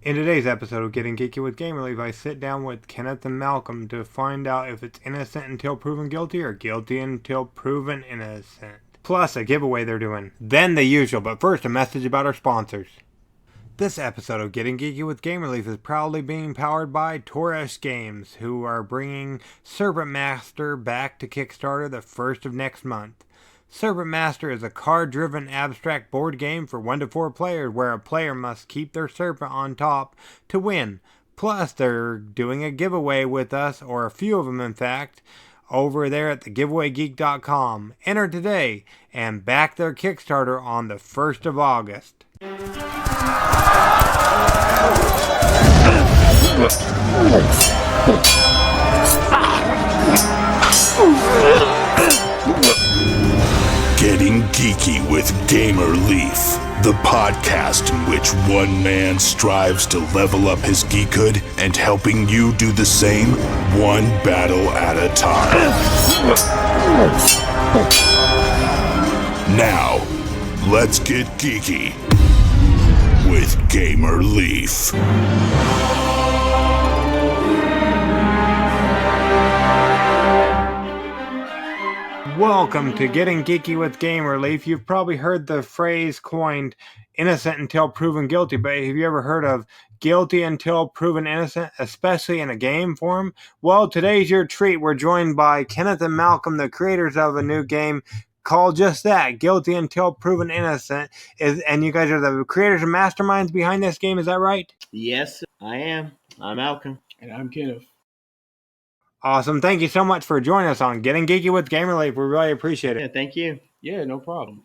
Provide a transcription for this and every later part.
In today's episode of Getting Geeky with Game Relief, I sit down with Kenneth and Malcolm to find out if it's innocent until proven guilty or guilty until proven innocent. Plus, a giveaway they're doing. Then the usual, but first, a message about our sponsors. This episode of Getting Geeky with Game Relief is proudly being powered by Torres Games, who are bringing Serpent Master back to Kickstarter the first of next month. Serpent Master is a card-driven abstract board game for 1 to 4 players where a player must keep their serpent on top to win. Plus, they're doing a giveaway with us, or a few of them in fact, over there at thegiveawaygeek.com. Enter today and back their Kickstarter on the 1st of August. Getting Geeky with Gamer Leaf, the podcast in which one man strives to level up his geekhood and helping you do the same, one battle at a time. Now, let's get geeky with Gamer Leaf. Welcome to Getting Geeky with Game Relief. You've probably heard the phrase coined, innocent until proven guilty, but have you ever heard of guilty until proven innocent, especially in a game form? Well, today's your treat. We're joined by Kenneth and Malcolm, the creators of a new game called just that, Guilty Until Proven Innocent. And you guys are the creators and masterminds behind this game, is that right? Yes, I am. I'm Malcolm. And I'm Kenneth. Awesome. Thank you so much for joining us on Getting Geeky with Game Relief. We really appreciate it. Yeah, thank you. Yeah, no problem.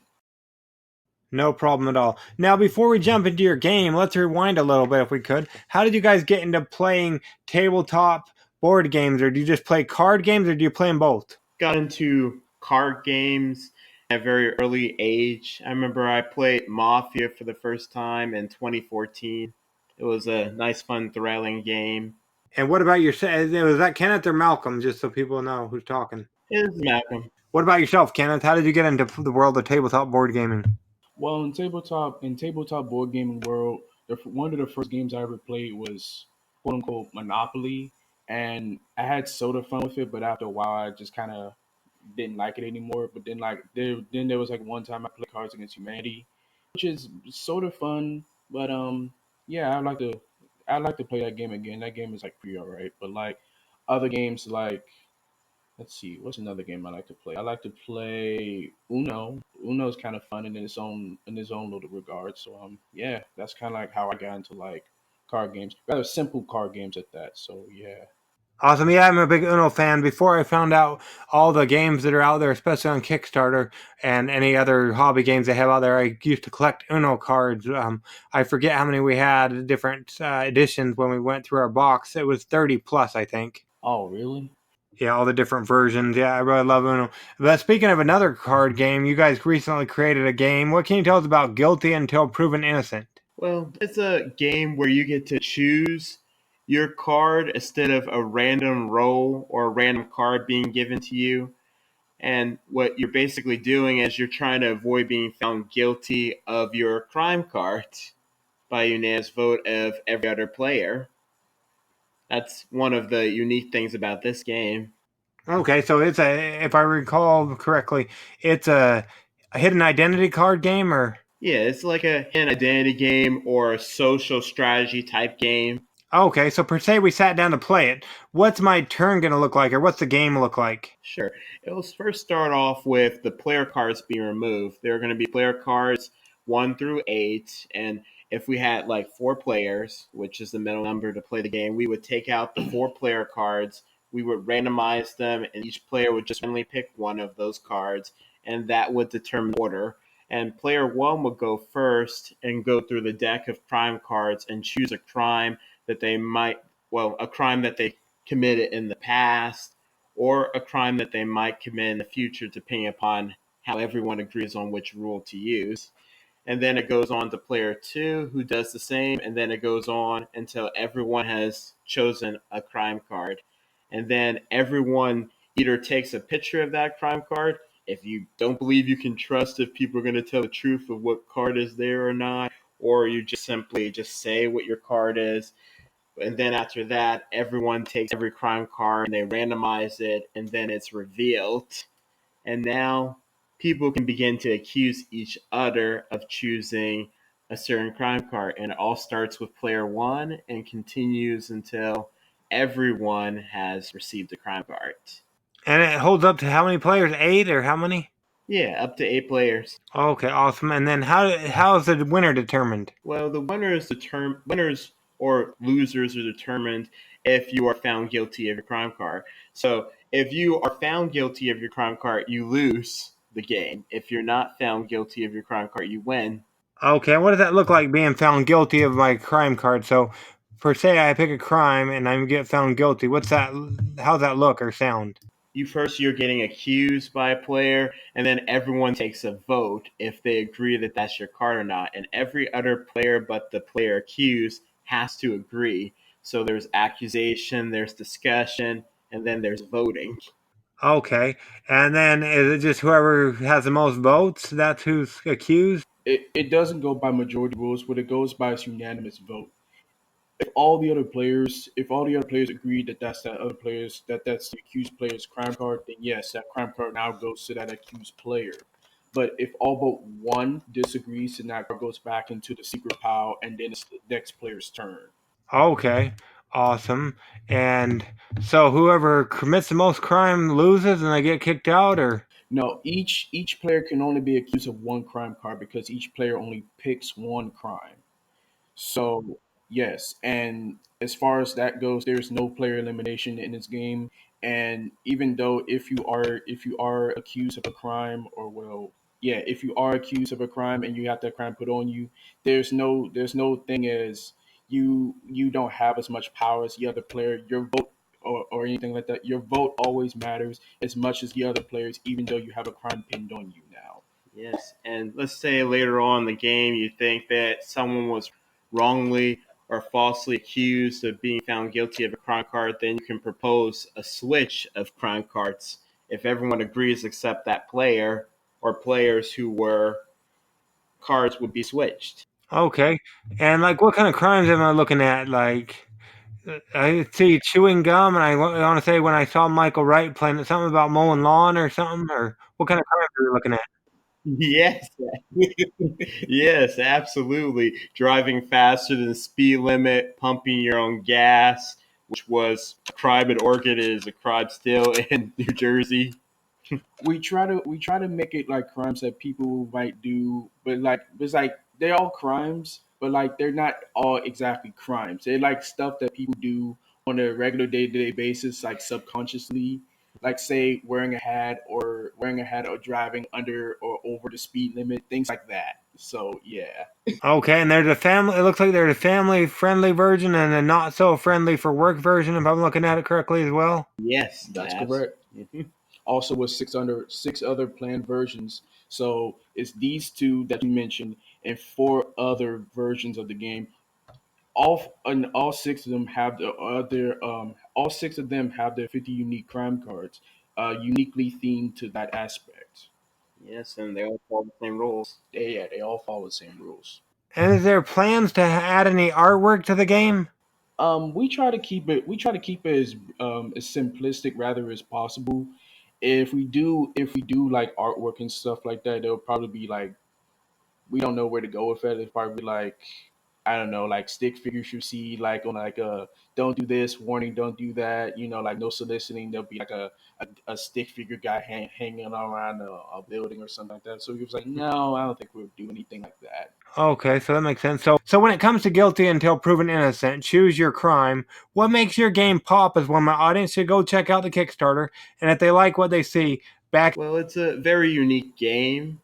No problem at all. Now, before we jump into your game, let's rewind a little bit if we could. How did you guys get into playing tabletop board games? Or do you just play card games, or do you play them both? Got into card games at a very early age. I remember I played Mafia for the first time in 2014. It was a nice, fun, thrilling game. And what about yourself? Was that Kenneth or Malcolm, just so people know who's talking? It was Malcolm. What about yourself, Kenneth? How did you get into the world of tabletop board gaming? Well, in tabletop board gaming world, one of the first games I ever played was quote unquote Monopoly, and I had sort of fun with it, but after a while, I just kind of didn't like it anymore. But then there was like one time I played Cards Against Humanity, which is sort of fun, but yeah, I'd like to play that game again. That game is like pretty alright, but like other games like. Let's see, what's another game I like to play? I like to play Uno. Uno is kind of fun in its own little regard. So yeah, that's kind of like how I got into like card games, rather simple card games at that. So yeah. Awesome. Yeah, I'm a big Uno fan. Before I found out all the games that are out there, especially on Kickstarter and any other hobby games they have out there, I used to collect Uno cards. I forget how many we had, different editions when we went through our box. It was 30 plus, I think. Oh, really? Yeah, all the different versions. Yeah, I really love Uno. But speaking of another card game, you guys recently created a game. What can you tell us about Guilty Until Proven Innocent? Well, it's a game where you get to choose your card instead of a random roll or a random card being given to you. And what you're basically doing is you're trying to avoid being found guilty of your crime card by unanimous vote of every other player. That's one of the unique things about this game. Okay, so it's if I recall correctly, it's a hidden identity card game, or? Yeah, it's like an identity game or a social strategy type game. Okay, so per se we sat down to play it. What's my turn going to look like, or what's the game look like? Sure. It will first start off with the player cards being removed. There are going to be player cards 1 through 8, and if we had like 4 players, which is the minimum number to play the game, we would take out the 4 player cards, we would randomize them, and each player would just randomly pick one of those cards, and that would determine order. And player 1 would go first and go through the deck of crime cards and choose a crime that a crime that they committed in the past, or a crime that they might commit in the future, depending upon how everyone agrees on which rule to use. And then it goes on to player 2, who does the same, and then it goes on until everyone has chosen a crime card. And then everyone either takes a picture of that crime card. If you don't believe you can trust if people are going to tell the truth of what card is there or not, or you just simply just say what your card is. And then after that, everyone takes every crime card and they randomize it, and then it's revealed. And now people can begin to accuse each other of choosing a certain crime card. And it all starts with player one and continues until everyone has received a crime card. And it holds up to how many players? 8 or how many? Yeah, up to 8 players. Okay, awesome. And then how is the winner determined? Well, the winners or losers are determined if you are found guilty of your crime card. So if you are found guilty of your crime card, you lose the game. If you're not found guilty of your crime card, you win. Okay, what does that look like being found guilty of my crime card? So, per se, I pick a crime and I get found guilty. What's that? How's that look or sound? You're getting accused by a player, and then everyone takes a vote if they agree that that's your card or not. And every other player but the player accused has to agree. So there's accusation, there's discussion, and then there's voting. Okay, and then is it just whoever has the most votes? That's who's accused? It doesn't go by majority rules, but it goes by its unanimous vote. If all the other players agree that that's the accused player's crime card, then yes, that crime card now goes to that accused player. But if all but one disagrees, then that card goes back into the secret pile, and then it's the next player's turn. Okay, awesome. And so whoever commits the most crime loses and they get kicked out, or? No, each player can only be accused of one crime card because each player only picks one crime. So yes, and as far as that goes, there's no player elimination in this game. And even though if you are accused of a crime, or well, yeah, if you are accused of a crime and you have that crime put on you, there's no thing as you don't have as much power as the other player. Your vote or anything like that, your vote always matters as much as the other players, even though you have a crime pinned on you now. Yes, and let's say later on in the game you think that someone was wrongly or falsely accused of being found guilty of a crime card, then you can propose a switch of crime cards if everyone agrees except that player or players who were cards would be switched. Okay. And like, what kind of crimes am I looking at? Like, I see chewing gum, and I want to say when I saw Michael Wright playing it, something about mowing lawn or something, or what kind of crimes are we looking at? Yes, yes, absolutely. Driving faster than the speed limit, pumping your own gas, which was a crime in Oregon, it is a crime still in New Jersey. We try to make it like crimes that people might do, but like it's like they're all crimes, but like they're not all exactly crimes. They're like stuff that people do on a regular day-to-day basis, like subconsciously, like say wearing a hat or driving under or over the speed limit, things like that. So yeah. Okay, and there's a family. It looks like there's a family-friendly version and a not so friendly for work version. If I'm looking at it correctly as well. Yes, That's correct. Also with six other planned versions. So it's these two that you mentioned and four other versions of the game. All six of them have their 50 unique crime cards, uniquely themed to that aspect. yes, and they all follow the same rules. They all follow the same rules. And is there plans to add any artwork to the game? We try to keep it as simplistic rather as possible. If we do like artwork and stuff like that, it'll probably be like we don't know where to go with it. It's probably like I don't know, like stick figures you see like on like a don't do this warning, don't do that. Like no soliciting. There'll be like a stick figure guy hanging around a building or something like that. So he was like, no, I don't think we'll do anything like that. Okay, so that makes sense. So when it comes to guilty until proven innocent, choose your crime. What makes your game pop is when my audience should go check out the Kickstarter, and if they like what they see, back. Well, it's a very unique game.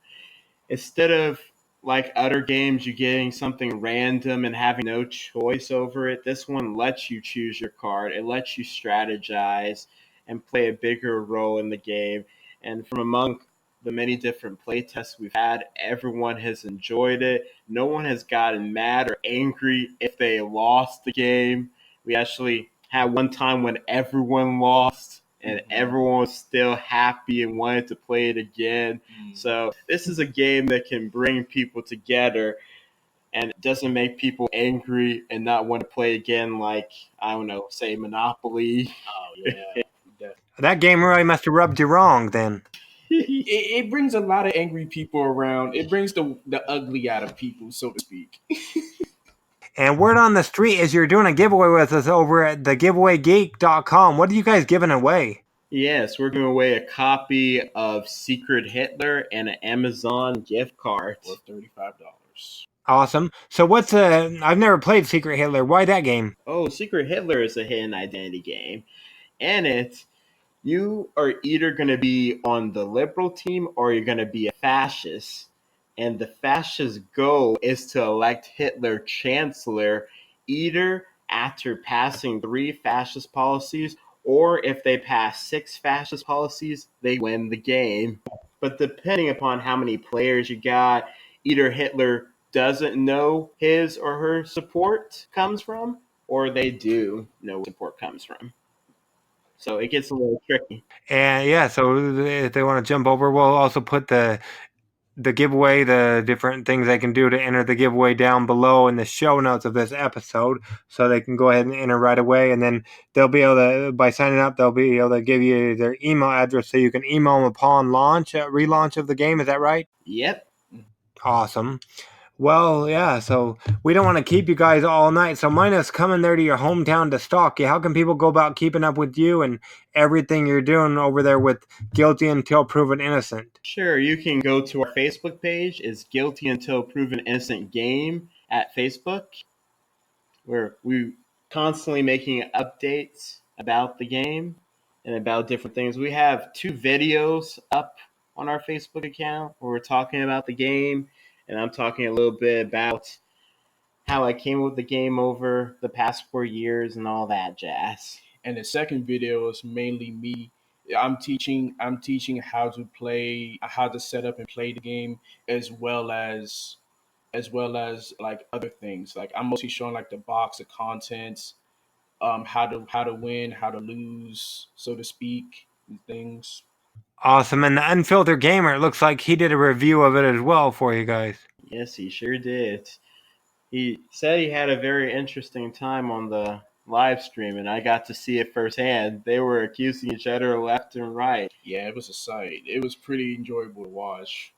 Instead of like other games, you getting something random and having no choice over it, this one lets you choose your card. It lets you strategize and play a bigger role in the game. And from among the many different playtests we've had, everyone has enjoyed it. No one has gotten mad or angry if they lost the game. We actually had one time when everyone lost and everyone was still happy and wanted to play it again. So this is a game that can bring people together and it doesn't make people angry and not want to play again, like, I don't know, say Monopoly. Oh yeah. That game really must have rubbed you wrong then. It brings a lot of angry people around. It brings the ugly out of people, so to speak. And word on the street is you're doing a giveaway with us over at thegiveawaygeek.com. What are you guys giving away? Yes, we're giving away a copy of Secret Hitler and an Amazon gift card. For $35. Awesome. So I've never played Secret Hitler. Why that game? Oh, Secret Hitler is a hidden identity game. And you are either going to be on the liberal team or you're going to be a fascist. And the fascist goal is to elect Hitler chancellor either after passing 3 fascist policies, or if they pass 6 fascist policies, they win the game. But depending upon how many players you got, either Hitler doesn't know his or her support comes from, or they do know where support comes from. So it gets a little tricky. And yeah, so if they want to jump over, we'll also put the giveaway, the different things they can do to enter the giveaway down below in the show notes of this episode, so they can go ahead and enter right away. And then they'll be able to, by signing up, they'll be able to give you their email address so you can email them upon relaunch of the game. Is that right? Yep. Awesome. Well, yeah, so we don't want to keep you guys all night. So Minus coming there to your hometown to stalk you. How can people go about keeping up with you and everything you're doing over there with Guilty Until Proven Innocent? Sure, you can go to our Facebook page. It's Guilty Until Proven Innocent Game at Facebook, where we're constantly making updates about the game and about different things. We have 2 videos up on our Facebook account where we're talking about the game, and I'm talking a little bit about how I came with the game over the past 4 years and all that jazz. And the second video is mainly me. I'm teaching how to play, how to set up and play the game, as well as like other things. Like I'm mostly showing like the box, the contents, how to win, how to lose, so to speak, and things. Awesome. And the Unfiltered Gamer, it looks like he did a review of it as well for you guys. Yes, he sure did. He said he had a very interesting time on the live stream, and I got to see it firsthand. They were accusing each other left and right. Yeah, it was a sight. It was pretty enjoyable to watch.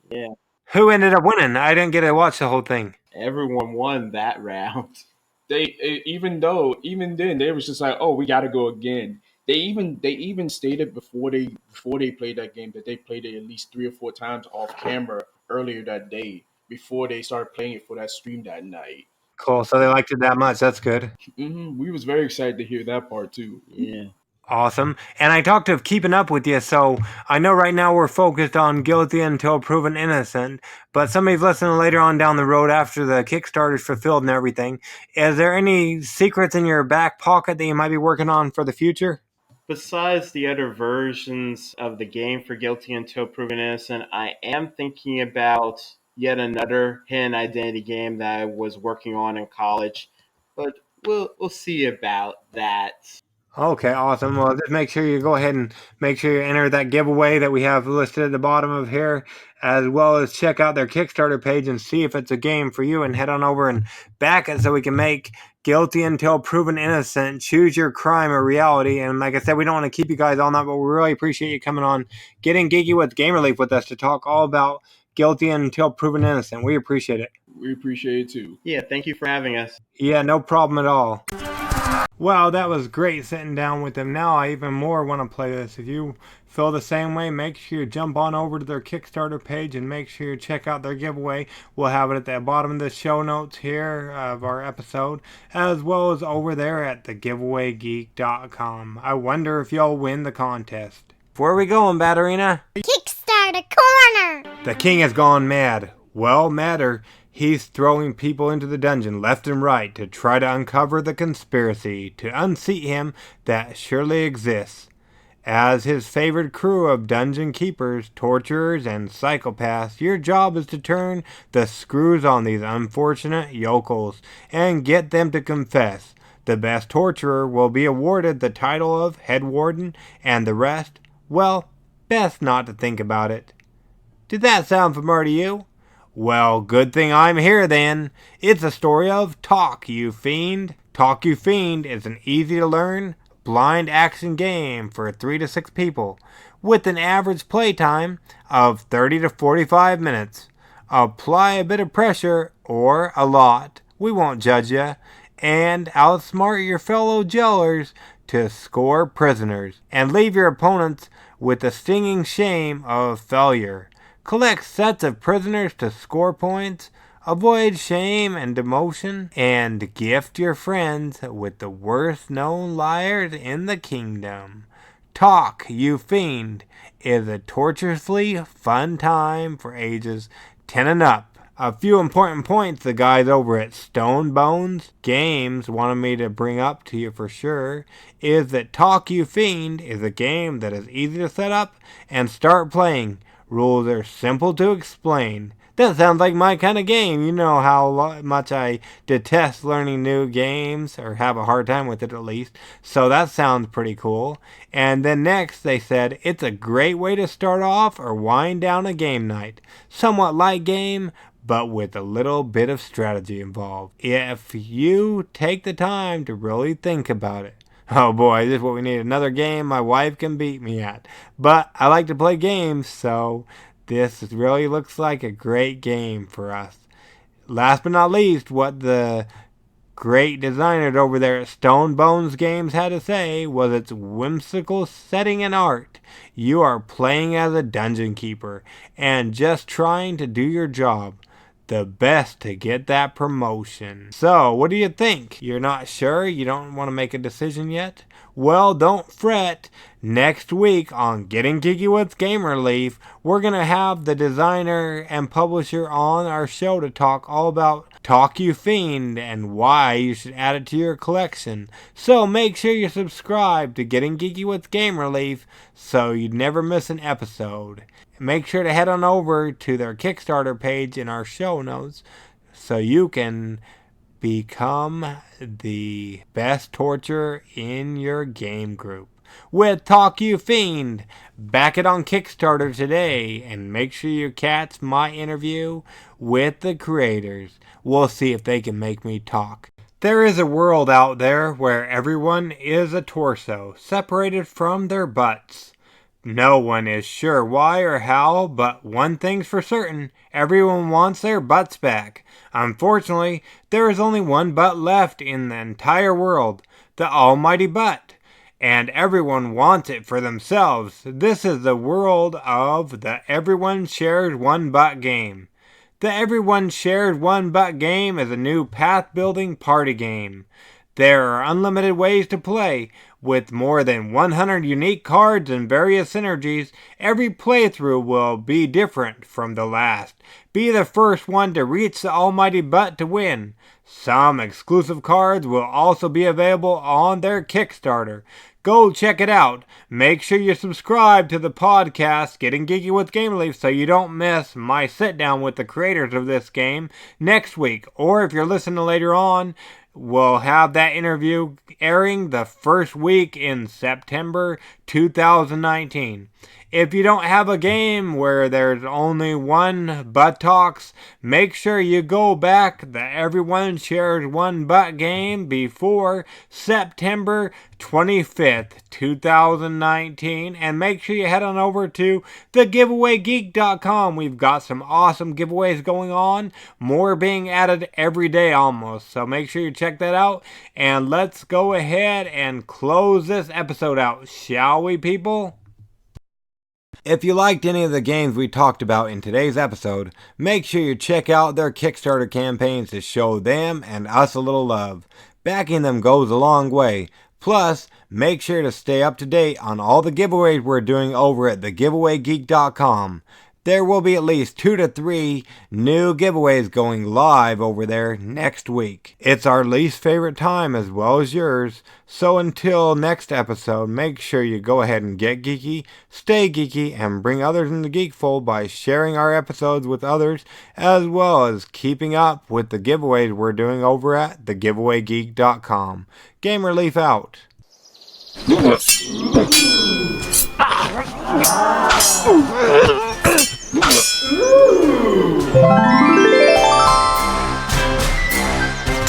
Yeah, Who ended up winning? I didn't get to watch the whole thing. everyone won that round. Even then they was just like, oh, we got to go again. They even stated before they played that game that they played it at least 3 or 4 times off camera earlier that day before they started playing it for that stream that night. Cool. So they liked it that much. That's good. We was very excited to hear that part too. Yeah. Awesome. And I talked of keeping up with you, so I know right now we're focused on Guilty Until Proven Innocent, but somebody's listening later on down the road after the Kickstarter's fulfilled and everything. Is there any secrets in your back pocket that you might be working on for the future? Besides the other versions of the game for Guilty Until Proven Innocent, I am thinking about yet another hidden identity game that I was working on in college, but we'll see about that. Okay, awesome. Well, just make sure you go ahead and make sure you enter that giveaway that we have listed at the bottom of here, as well as check out their Kickstarter page and see if it's a game for you, and head on over and back it so we can make Guilty Until Proven Innocent, choose your crime a reality. And like I said, we don't want to keep you guys all night, but we really appreciate you coming on, getting geeky with Game Relief with us to talk all about Guilty Until Proven Innocent. We appreciate it. We appreciate it too. Yeah, thank you for having us. Yeah, no problem at all. Wow, that was great sitting down with them. Now I even more want to play this. If you feel the same way, make sure you jump on over to their Kickstarter page and make sure you check out their giveaway. We'll have it at the bottom of the show notes here of our episode, as well as over there at thegiveawaygeek.com. I wonder if y'all win the contest. Where are we going, Batterina? Kickstarter corner! The king has gone mad. Well, madder. He's throwing people into the dungeon left and right to try to uncover the conspiracy to unseat him that surely exists. As his favored crew of dungeon keepers, torturers, and psychopaths, your job is to turn the screws on these unfortunate yokels and get them to confess. The best torturer will be awarded the title of head warden, and the rest, well, best not to think about it. Did that sound familiar to you? Well, good thing I'm here then. It's a story of Talk You Fiend. Talk You Fiend is an easy to learn, blind action game for 3 to 6 people with an average playtime of 30 to 45 minutes. Apply a bit of pressure or a lot, we won't judge ya, and outsmart your fellow jailers to score prisoners and leave your opponents with the stinging shame of failure. Collect sets of prisoners to score points, avoid shame and demotion, and gift your friends with the worst known liars in the kingdom. Talk You Fiend is a torturously fun time for ages 10 and up. A few important points the guys over at Stone Bones Games wanted me to bring up to you for sure is that Talk You Fiend is a game that is easy to set up and start playing. Rules are simple to explain. That sounds like my kind of game. You know how much I detest learning new games, or have a hard time with it at least. So that sounds pretty cool. And then next they said, it's a great way to start off or wind down a game night. Somewhat light game, but with a little bit of strategy involved. If you take the time to really think about it. Oh boy, this is what we need. Another game my wife can beat me at. But I like to play games, so this really looks like a great game for us. Last but not least, what the great designers over there at Stone Bones Games had to say was its whimsical setting and art. You are playing as a dungeon keeper and just trying to do your job. The best to get that promotion. So, what do you think? You're not sure? You don't want to make a decision yet? Well, don't fret. Next week on Getting Geeky with Game Relief, we're going to have the designer and publisher on our show to talk all about Talk You Fiend and why you should add it to your collection. So make sure you subscribe to Getting Geeky with Game Relief so you never miss an episode. Make sure to head on over to their Kickstarter page in our show notes so you can become the best torturer in your game group. With Talk You Fiend, back it on Kickstarter today, and make sure you catch my interview with the creators. We'll see if they can make me talk. There is a world out there where everyone is a torso, separated from their butts. No one is sure why or how, but one thing's for certain, everyone wants their butts back. Unfortunately, there is only one butt left in the entire world, the almighty butt. And everyone wants it for themselves. This is the world of the Everyone Shares One Butt game. The Everyone Shares One Butt game is a new path-building party game. There are unlimited ways to play. With more than 100 unique cards and various synergies, every playthrough will be different from the last. Be the first one to reach the almighty butt to win. Some exclusive cards will also be available on their Kickstarter. Go check it out. Make sure you subscribe to the podcast Getting Geeky with Game Relief so you don't miss my sit down with the creators of this game next week. Or if you're listening later on, we'll have that interview airing the first week in September 2019. If you don't have a game where there's only one buttocks, make sure you go back the Everyone Shares One Butt game before September 25th, 2019. And make sure you head on over to thegiveawaygeek.com. We've got some awesome giveaways going on. More being added every day almost. So make sure you check that out. And let's go ahead and close this episode out, shall we, people? If you liked any of the games we talked about in today's episode, make sure you check out their Kickstarter campaigns to show them and us a little love. Backing them goes a long way. Plus, make sure to stay up to date on all the giveaways we're doing over at thegiveawaygeek.com. There will be at least 2 to 3 new giveaways going live over there next week. It's our least favorite time as well as yours. So until next episode, make sure you go ahead and get geeky, stay geeky, and bring others in the geek fold by sharing our episodes with others, as well as keeping up with the giveaways we're doing over at thegiveawaygeek.com. Game Relief out.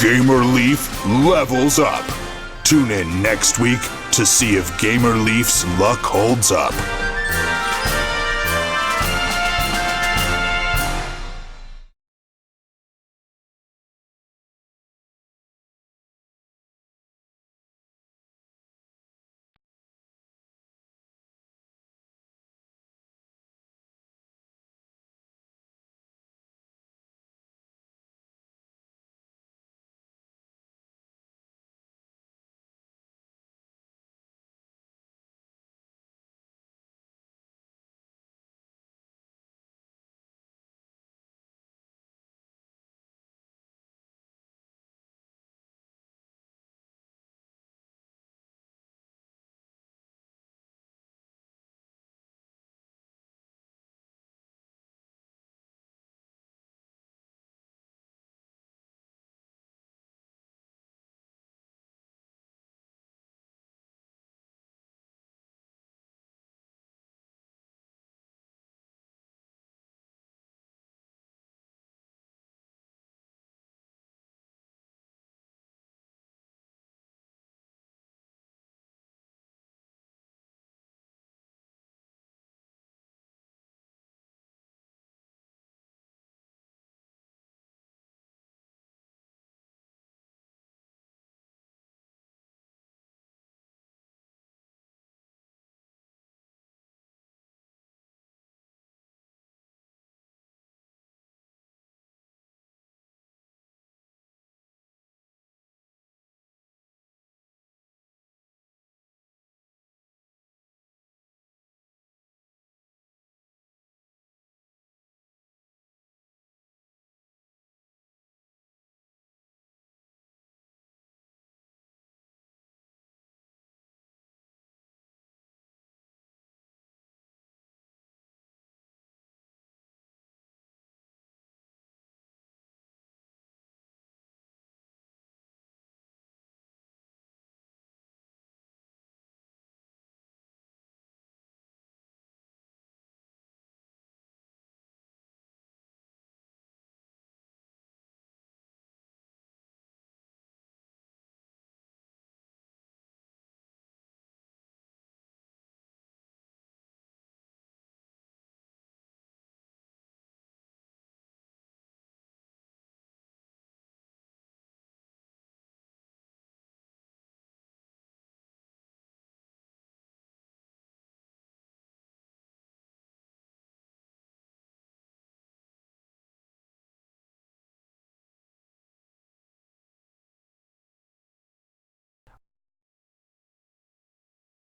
Gamer Leaf levels up. Tune in next week to see if Gamer Leaf's luck holds up.